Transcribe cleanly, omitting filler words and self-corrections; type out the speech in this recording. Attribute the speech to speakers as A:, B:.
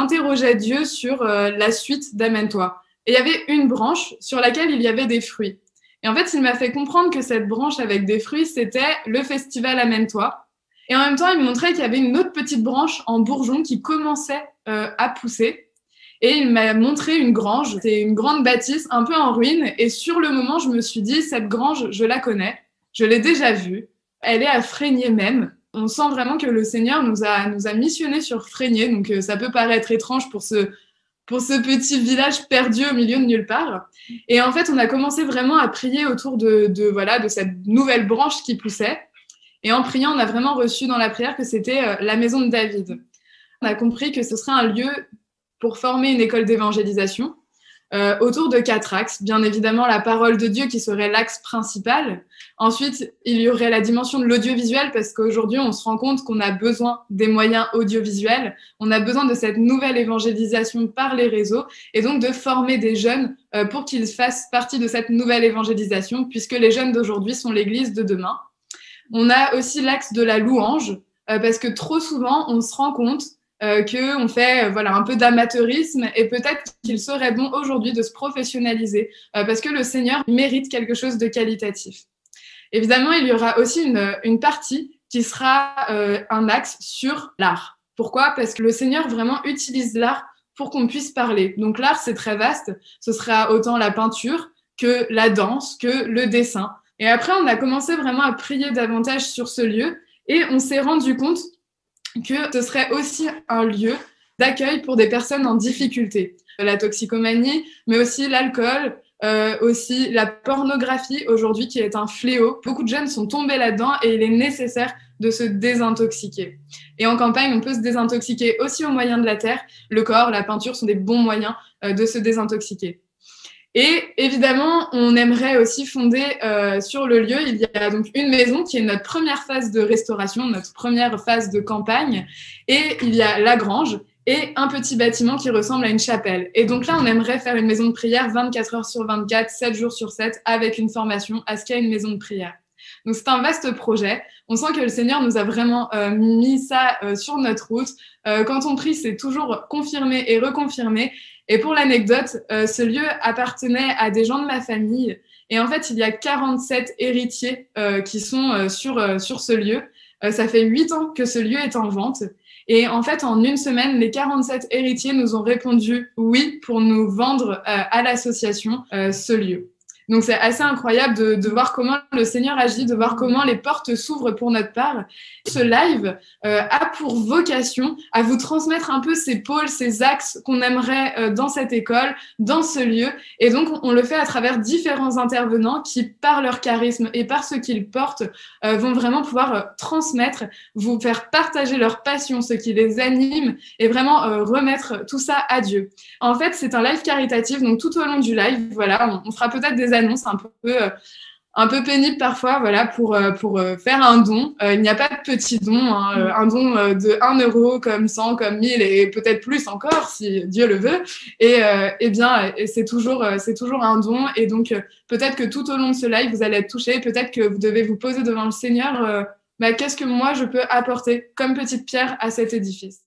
A: j'interrogeais Dieu sur la suite d'Amène-toi. Et il y avait une branche sur laquelle il y avait des fruits. Et en fait, il m'a fait comprendre que cette branche avec des fruits, c'était le festival Amène-toi. Et en même temps, il me montrait qu'il y avait une autre petite branche en bourgeon qui commençait à pousser. Et il m'a montré une grange. C'est une grande bâtisse un peu en ruine. Et sur le moment, je me suis dit, cette grange, je la connais. Je l'ai déjà vue. Elle est à Frénier même. On sent vraiment que le Seigneur nous a missionnés sur Frénier. Donc, ça peut paraître étrange pour ce petit village perdu au milieu de nulle part. Et en fait, on a commencé vraiment à prier autour de cette nouvelle branche qui poussait. Et en priant, on a vraiment reçu dans la prière que c'était la maison de David. On a compris que ce serait un lieu pour former une école d'évangélisation autour de 4 axes. Bien évidemment, la parole de Dieu qui serait l'axe principal. Ensuite, il y aurait la dimension de l'audiovisuel parce qu'aujourd'hui, on se rend compte qu'on a besoin des moyens audiovisuels. On a besoin de cette nouvelle évangélisation par les réseaux et donc de former des jeunes pour qu'ils fassent partie de cette nouvelle évangélisation puisque les jeunes d'aujourd'hui sont l'Église de demain. On a aussi l'axe de la louange parce que trop souvent, on se rend compte qu'on fait un peu d'amateurisme et peut-être qu'il serait bon aujourd'hui de se professionnaliser parce que le Seigneur mérite quelque chose de qualitatif. Évidemment, il y aura aussi une partie qui sera un axe sur l'art. Pourquoi ? Parce que le Seigneur vraiment utilise l'art pour qu'on puisse parler. Donc l'art, c'est très vaste. Ce sera autant la peinture que la danse, que le dessin. Et après, on a commencé vraiment à prier davantage sur ce lieu et on s'est rendu compte que ce serait aussi un lieu d'accueil pour des personnes en difficulté. La toxicomanie, mais aussi l'alcool, aussi la pornographie aujourd'hui qui est un fléau. Beaucoup de jeunes sont tombés là-dedans et il est nécessaire de se désintoxiquer. Et en campagne, on peut se désintoxiquer aussi au moyen de la terre. Le corps, la peinture sont des bons moyens de se désintoxiquer. Et évidemment, on aimerait aussi fonder sur le lieu, il y a donc une maison qui est notre première phase de restauration, notre première phase de campagne, et il y a la grange et un petit bâtiment qui ressemble à une chapelle. Et donc là, on aimerait faire une maison de prière 24 heures sur 24, 7 jours sur 7, avec une formation à ce qu'il y ait une maison de prière. Donc c'est un vaste projet. On sent que le Seigneur nous a vraiment mis ça sur notre route. Quand on prie, c'est toujours confirmé et reconfirmé. Et pour l'anecdote, ce lieu appartenait à des gens de ma famille. Et en fait, il y a 47 héritiers qui sont sur ce lieu. Ça fait 8 ans que ce lieu est en vente. Et en fait, en une semaine, les 47 héritiers nous ont répondu oui pour nous vendre à l'association ce lieu. Donc, c'est assez incroyable de voir comment le Seigneur agit, de voir comment les portes s'ouvrent pour notre part. Ce live a pour vocation à vous transmettre un peu ces pôles, ces axes qu'on aimerait dans cette école, dans ce lieu. Et donc, on le fait à travers différents intervenants qui, par leur charisme et par ce qu'ils portent, vont vraiment pouvoir transmettre, vous faire partager leur passion, ce qui les anime et vraiment remettre tout ça à Dieu. En fait, c'est un live caritatif, donc tout au long du live, voilà, on fera peut-être des annonces un peu pénibles parfois, voilà, pour faire un don. Il n'y a pas de petit don, hein, un don de 1 euro, comme 100, comme 1000 et peut-être plus encore, si Dieu le veut. Et c'est toujours un don. Et donc, peut-être que tout au long de ce live, vous allez être touchés. Peut-être que vous devez vous poser devant le Seigneur, qu'est-ce que moi, je peux apporter comme petite pierre à cet édifice ?